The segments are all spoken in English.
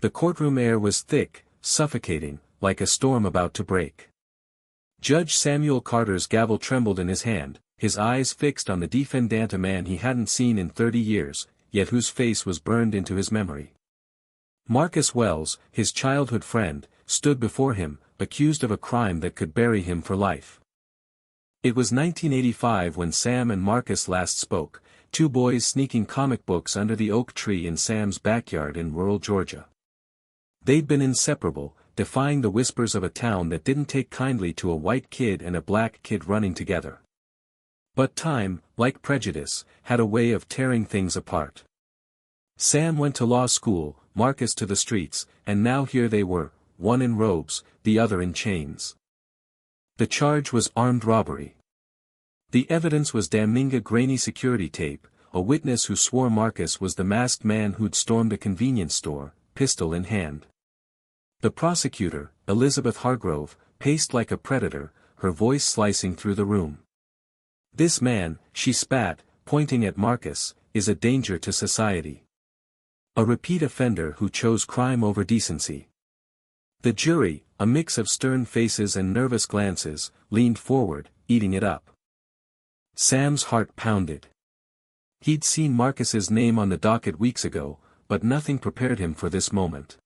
The courtroom air was thick, suffocating, like a storm about to break. Judge Samuel Carter's gavel trembled in his hand, his eyes fixed on the defendant, a man he hadn't seen in 30 years, yet whose face was burned into his memory. Marcus Wells, his childhood friend, stood before him, accused of a crime that could bury him for life. It was 1985 when Sam and Marcus last spoke, two boys sneaking comic books under the oak tree in Sam's backyard in rural Georgia. They'd been inseparable, defying the whispers of a town that didn't take kindly to a white kid and a black kid running together. But time, like prejudice, had a way of tearing things apart. Sam went to law school, Marcus to the streets, and now here they were, one in robes, the other in chains. The charge was armed robbery. The evidence was damning grainy security tape, a witness who swore Marcus was the masked man who'd stormed a convenience store, pistol in hand. The prosecutor, Elizabeth Hargrove, paced like a predator, her voice slicing through the room. This man, she spat, pointing at Marcus, is a danger to society. A repeat offender who chose crime over decency. The jury, a mix of stern faces and nervous glances, leaned forward, eating it up. Sam's heart pounded. He'd seen Marcus's name on the docket weeks ago, but nothing prepared him for this moment.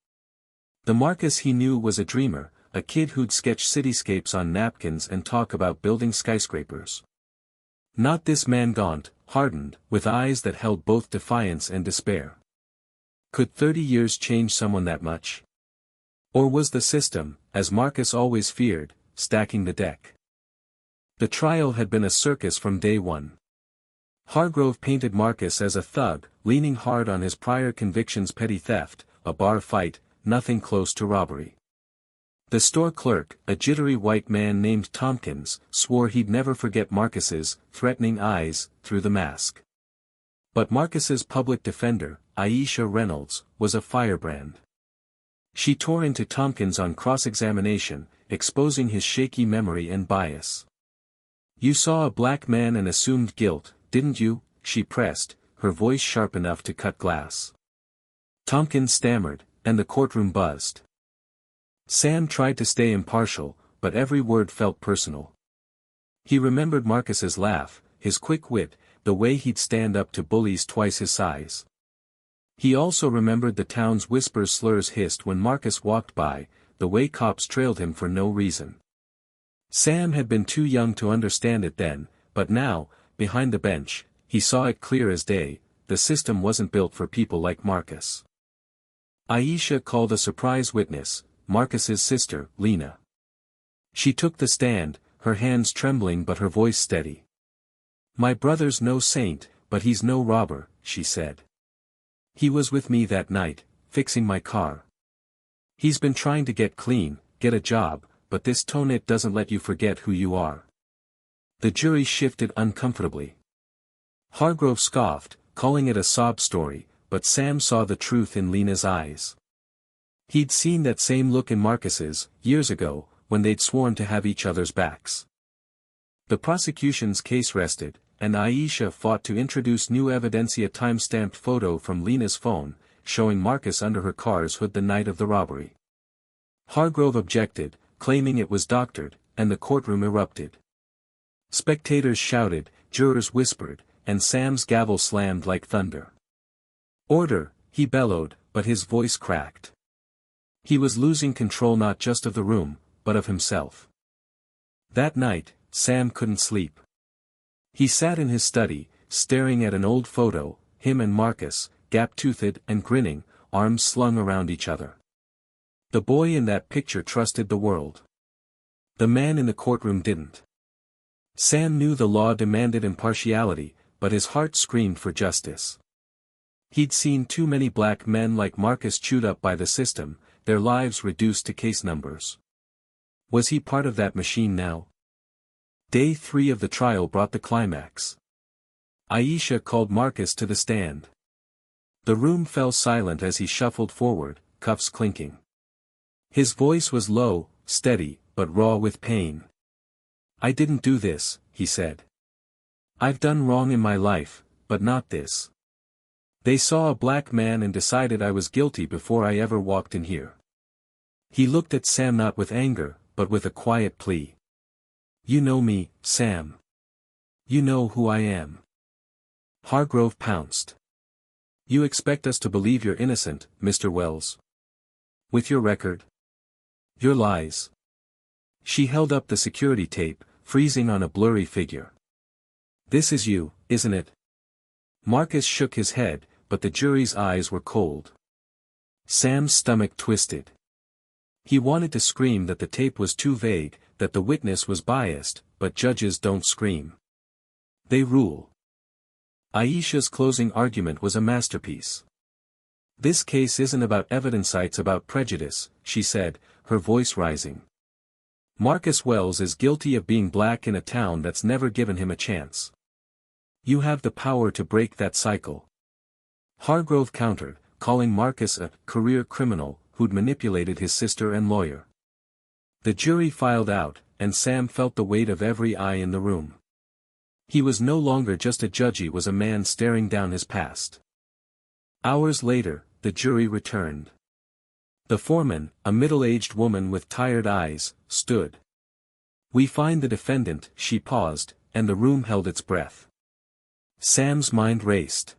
The Marcus he knew was a dreamer, a kid who'd sketch cityscapes on napkins and talk about building skyscrapers. Not this man, gaunt, hardened, with eyes that held both defiance and despair. Could 30 years change someone that much? Or was the system, as Marcus always feared, stacking the deck? The trial had been a circus from day one. Hargrove painted Marcus as a thug, leaning hard on his prior convictions: petty theft, a bar fight, nothing close to robbery. The store clerk, a jittery white man named Tompkins, swore he'd never forget Marcus's threatening eyes through the mask. But Marcus's public defender, Aisha Reynolds, was a firebrand. She tore into Tompkins on cross-examination, exposing his shaky memory and bias. "You saw a black man and assumed guilt, didn't you?" she pressed, her voice sharp enough to cut glass. Tompkins stammered, and the courtroom buzzed. Sam tried to stay impartial, but every word felt personal. He remembered Marcus's laugh, his quick wit, the way he'd stand up to bullies twice his size. He also remembered the town's whispers, slurs hissed when Marcus walked by, the way cops trailed him for no reason. Sam had been too young to understand it then, but now, behind the bench, he saw it clear as day: the system wasn't built for people like Marcus. Aisha called a surprise witness, Marcus's sister, Lena. She took the stand, her hands trembling but her voice steady. "My brother's no saint, but he's no robber," she said. "He was with me that night, fixing my car. He's been trying to get clean, get a job, but this tonit doesn't let you forget who you are." The jury shifted uncomfortably. Hargrove scoffed, calling it a sob story, but Sam saw the truth in Lena's eyes. He'd seen that same look in Marcus's, years ago, when they'd sworn to have each other's backs. The prosecution's case rested, and Aisha fought to introduce new evidence: a time-stamped photo from Lena's phone, showing Marcus under her car's hood the night of the robbery. Hargrove objected, claiming it was doctored, and the courtroom erupted. Spectators shouted, jurors whispered, and Sam's gavel slammed like thunder. "Order," he bellowed, but his voice cracked. He was losing control not just of the room, but of himself. That night, Sam couldn't sleep. He sat in his study, staring at an old photo, him and Marcus, gap-toothed and grinning, arms slung around each other. The boy in that picture trusted the world. The man in the courtroom didn't. Sam knew the law demanded impartiality, but his heart screamed for justice. He'd seen too many black men like Marcus chewed up by the system, their lives reduced to case numbers. Was he part of that machine now? Day 3 of the trial brought the climax. Aisha called Marcus to the stand. The room fell silent as he shuffled forward, cuffs clinking. His voice was low, steady, but raw with pain. "I didn't do this," he said. "I've done wrong in my life, but not this." They saw a black man and decided I was guilty before I ever walked in here. He looked at Sam not with anger, but with a quiet plea. You know me, Sam. You know who I am. Hargrove pounced. You expect us to believe you're innocent, Mr. Wells? With your record? Your lies. She held up the security tape, freezing on a blurry figure. This is you, isn't it? Marcus shook his head, but the jury's eyes were cold. Sam's stomach twisted. He wanted to scream that the tape was too vague, that the witness was biased, but judges don't scream. They rule. Aisha's closing argument was a masterpiece. This case isn't about evidence, it's about prejudice, she said, her voice rising. Marcus Wells is guilty of being black in a town that's never given him a chance. You have the power to break that cycle. Hargrove countered, calling Marcus a career criminal who'd manipulated his sister and lawyer. The jury filed out, and Sam felt the weight of every eye in the room. He was no longer just a judge, he was a man staring down his past. Hours later, the jury returned. The foreman, a middle-aged woman with tired eyes, stood. We find the defendant, she paused, and the room held its breath. Sam's mind raced.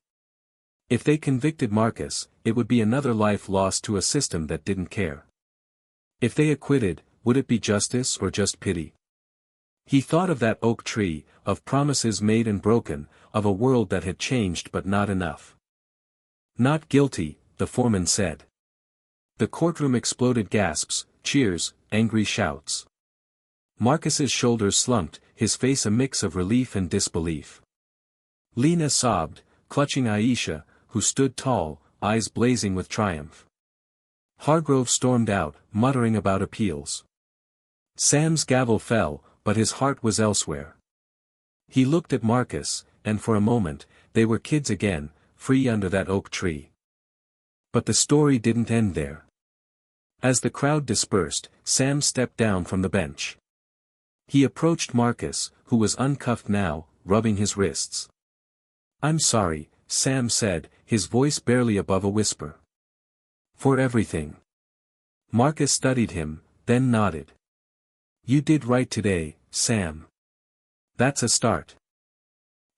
If they convicted Marcus, it would be another life lost to a system that didn't care. If they acquitted, would it be justice or just pity? He thought of that oak tree, of promises made and broken, of a world that had changed but not enough. Not guilty, the foreman said. The courtroom exploded gasps, cheers, angry shouts. Marcus's shoulders slumped, his face a mix of relief and disbelief. Lena sobbed, clutching Aisha, who stood tall, eyes blazing with triumph. Hargrove stormed out, muttering about appeals. Sam's gavel fell, but his heart was elsewhere. He looked at Marcus, and for a moment, they were kids again, free under that oak tree. But the story didn't end there. As the crowd dispersed, Sam stepped down from the bench. He approached Marcus, who was uncuffed now, rubbing his wrists. I'm sorry, Sam said, his voice barely above a whisper. For everything. Marcus studied him, then nodded. You did right today, Sam. That's a start.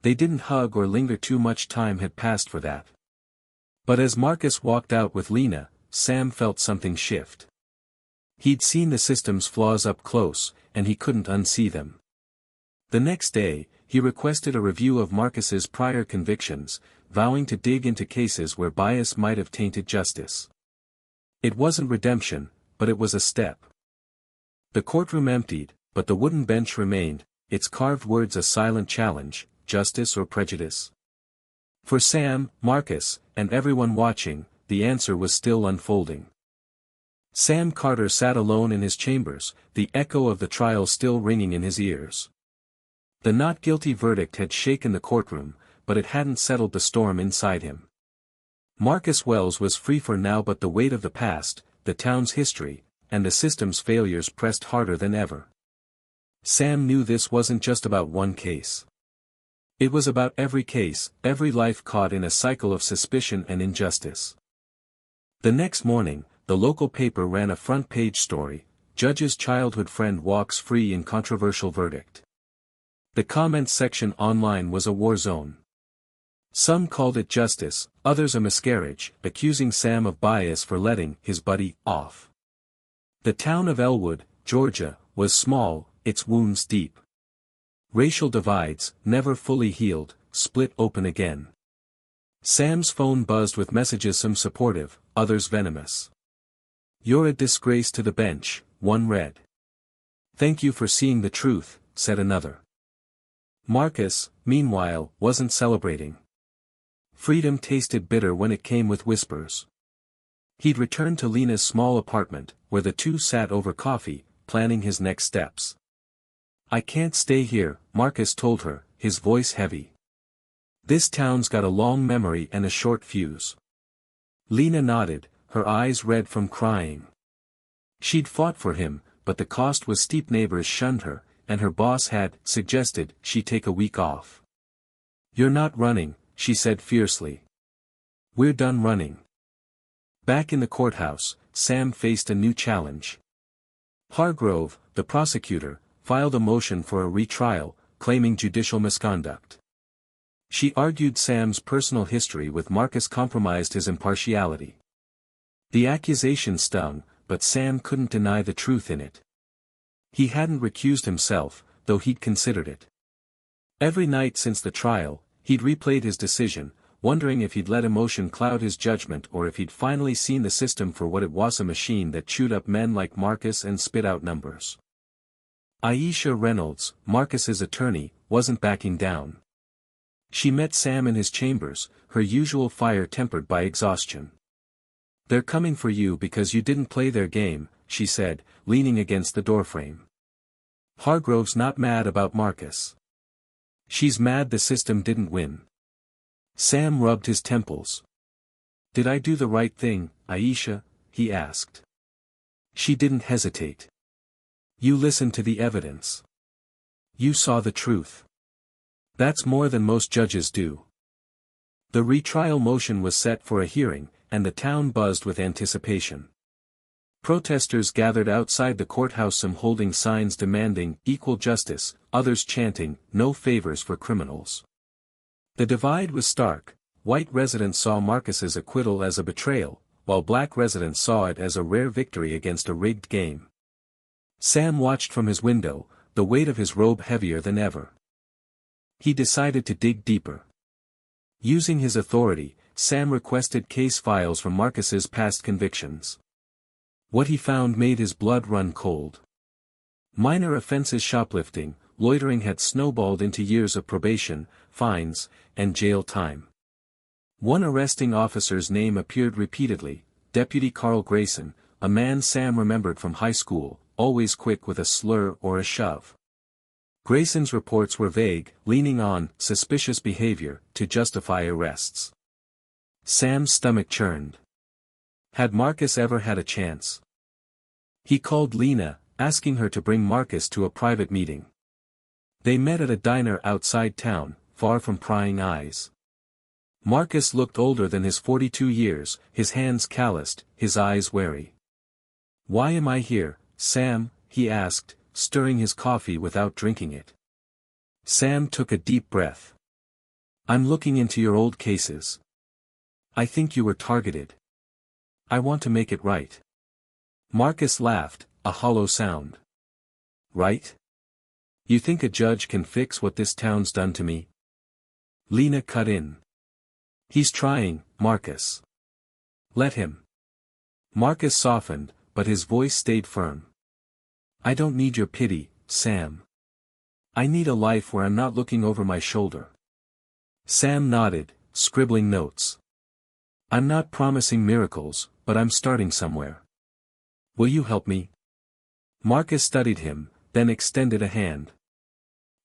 They didn't hug or linger, too much time had passed for that. But as Marcus walked out with Lena, Sam felt something shift. He'd seen the system's flaws up close, and he couldn't unsee them. The next day, he requested a review of Marcus's prior convictions, vowing to dig into cases where bias might have tainted justice. It wasn't redemption, but it was a step. The courtroom emptied, but the wooden bench remained, its carved words a silent challenge, justice or prejudice. For Sam, Marcus, and everyone watching, the answer was still unfolding. Sam Carter sat alone in his chambers, the echo of the trial still ringing in his ears. The not guilty verdict had shaken the courtroom, but it hadn't settled the storm inside him. Marcus Wells was free for now, but the weight of the past, the town's history, and the system's failures pressed harder than ever. Sam knew this wasn't just about one case. It was about every case, every life caught in a cycle of suspicion and injustice. The next morning, the local paper ran a front-page story, Judge's childhood friend walks free in controversial verdict. The comments section online was a war zone. Some called it justice, others a miscarriage, accusing Sam of bias for letting his buddy off. The town of Elwood, Georgia, was small, its wounds deep. Racial divides, never fully healed, split open again. Sam's phone buzzed with messages, some supportive, others venomous. You're a disgrace to the bench, one read. Thank you for seeing the truth, said another. Marcus, meanwhile, wasn't celebrating. Freedom tasted bitter when it came with whispers. He'd returned to Lena's small apartment, where the two sat over coffee, planning his next steps. I can't stay here, Marcus told her, his voice heavy. This town's got a long memory and a short fuse. Lena nodded, her eyes red from crying. She'd fought for him, but the cost was steep. Neighbors shunned her, and her boss had suggested she take a week off. You're not running, she said fiercely. We're done running. Back in the courthouse, Sam faced a new challenge. Hargrove, the prosecutor, filed a motion for a retrial, claiming judicial misconduct. She argued Sam's personal history with Marcus compromised his impartiality. The accusation stung, but Sam couldn't deny the truth in it. He hadn't recused himself, though he'd considered it. Every night since the trial, he'd replayed his decision, wondering if he'd let emotion cloud his judgment or if he'd finally seen the system for what it was, a machine that chewed up men like Marcus and spit out numbers. Aisha Reynolds, Marcus's attorney, wasn't backing down. She met Sam in his chambers, her usual fire tempered by exhaustion. "They're coming for you because you didn't play their game," she said, leaning against the doorframe. "Hargrove's not mad about Marcus. She's mad the system didn't win." Sam rubbed his temples. "Did I do the right thing, Aisha?" he asked. She didn't hesitate. "You listened to the evidence. You saw the truth. That's more than most judges do." The retrial motion was set for a hearing, and the town buzzed with anticipation. Protesters gathered outside the courthouse, some holding signs demanding equal justice, others chanting, "No favors for criminals." The divide was stark. White residents saw Marcus's acquittal as a betrayal, while black residents saw it as a rare victory against a rigged game. Sam watched from his window, the weight of his robe heavier than ever. He decided to dig deeper. Using his authority, Sam requested case files from Marcus's past convictions. What he found made his blood run cold. Minor offenses, shoplifting, loitering, had snowballed into years of probation, fines, and jail time. One arresting officer's name appeared repeatedly, Deputy Carl Grayson, a man Sam remembered from high school, always quick with a slur or a shove. Grayson's reports were vague, leaning on suspicious behavior to justify arrests. Sam's stomach churned. Had Marcus ever had a chance? He called Lena, asking her to bring Marcus to a private meeting. They met at a diner outside town, far from prying eyes. Marcus looked older than his 42 years, his hands calloused, his eyes wary. "Why am I here, Sam?" he asked, stirring his coffee without drinking it. Sam took a deep breath. "I'm looking into your old cases. I think you were targeted. I want to make it right." Marcus laughed, a hollow sound. "Right? You think a judge can fix what this town's done to me?" Lena cut in. "He's trying, Marcus. Let him." Marcus softened, but his voice stayed firm. "I don't need your pity, Sam. I need a life where I'm not looking over my shoulder." Sam nodded, scribbling notes. "I'm not promising miracles, but I'm starting somewhere. Will you help me?" Marcus studied him, then extended a hand.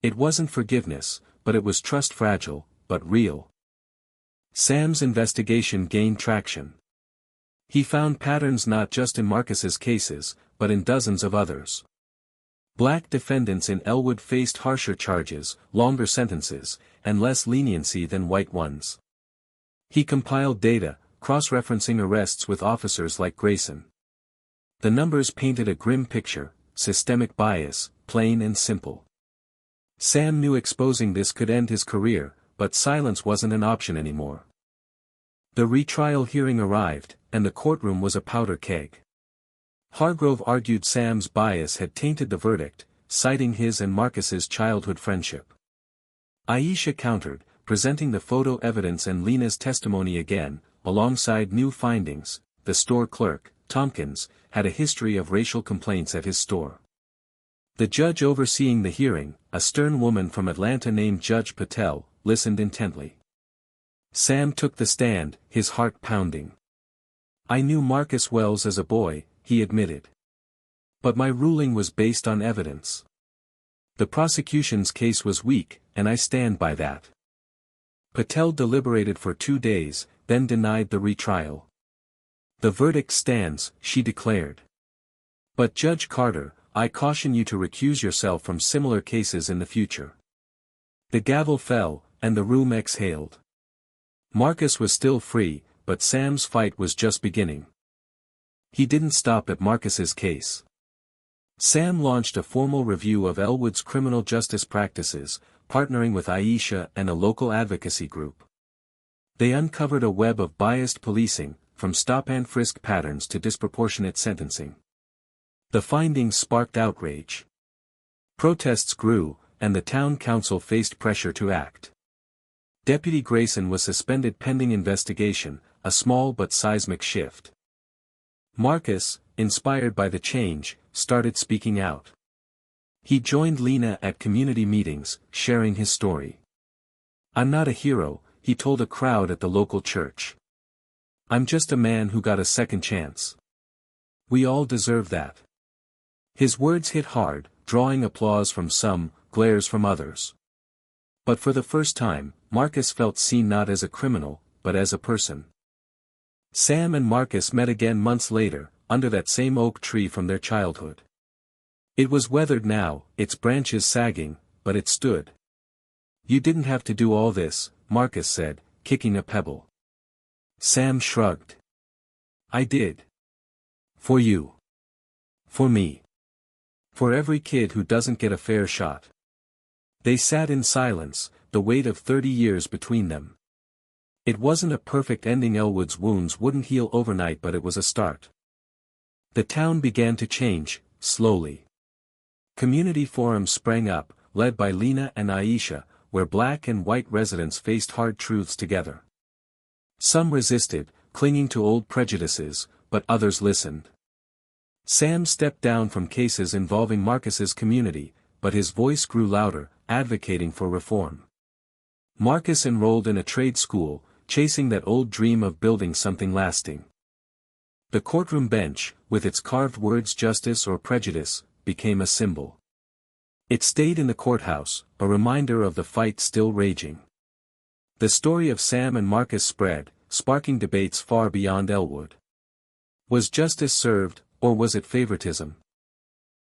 It wasn't forgiveness, but it was trust, fragile, but real. Sam's investigation gained traction. He found patterns not just in Marcus's cases, but in dozens of others. Black defendants in Elwood faced harsher charges, longer sentences, and less leniency than white ones. He compiled data, cross-referencing arrests with officers like Grayson. The numbers painted a grim picture, systemic bias, plain and simple. Sam knew exposing this could end his career, but silence wasn't an option anymore. The retrial hearing arrived, and the courtroom was a powder keg. Hargrove argued Sam's bias had tainted the verdict, citing his and Marcus's childhood friendship. Aisha countered, presenting the photo evidence and Lena's testimony again, alongside new findings. The store clerk, Tompkins, had a history of racial complaints at his store. The judge overseeing the hearing, a stern woman from Atlanta named Judge Patel, listened intently. Sam took the stand, his heart pounding. "I knew Marcus Wells as a boy," he admitted. "But my ruling was based on evidence. The prosecution's case was weak, and I stand by that." Patel deliberated for 2 days, then denied the retrial. "The verdict stands," she declared. "But Judge Carter, I caution you to recuse yourself from similar cases in the future." The gavel fell, and the room exhaled. Marcus was still free, but Sam's fight was just beginning. He didn't stop at Marcus's case. Sam launched a formal review of Elwood's criminal justice practices, partnering with Aisha and a local advocacy group. They uncovered a web of biased policing, from stop-and-frisk patterns to disproportionate sentencing. The findings sparked outrage. Protests grew, and the town council faced pressure to act. Deputy Grayson was suspended pending investigation, a small but seismic shift. Marcus, inspired by the change, started speaking out. He joined Lena at community meetings, sharing his story. "I'm not a hero," he told a crowd at the local church. "I'm just a man who got a second chance. We all deserve that." His words hit hard, drawing applause from some, glares from others. But for the first time, Marcus felt seen not as a criminal, but as a person. Sam and Marcus met again months later, under that same oak tree from their childhood. It was weathered now, its branches sagging, but it stood. "You didn't have to do all this," Marcus said, kicking a pebble. Sam shrugged. "I did. For you. For me. For every kid who doesn't get a fair shot." They sat in silence, the weight of 30 years between them. It wasn't a perfect ending. Elwood's wounds wouldn't heal overnight, but it was a start. The town began to change, slowly. Community forums sprang up, led by Lena and Aisha, where black and white residents faced hard truths together. Some resisted, clinging to old prejudices, but others listened. Sam stepped down from cases involving Marcus's community, but his voice grew louder, advocating for reform. Marcus enrolled in a trade school, chasing that old dream of building something lasting. The courtroom bench, with its carved words "justice" or "prejudice," became a symbol. It stayed in the courthouse, a reminder of the fight still raging. The story of Sam and Marcus spread, sparking debates far beyond Elwood. Was justice served, or was it favoritism?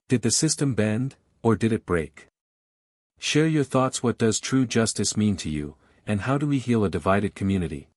Did the system bend, or did it break? Share your thoughts. What does true justice mean to you, and how do we heal a divided community?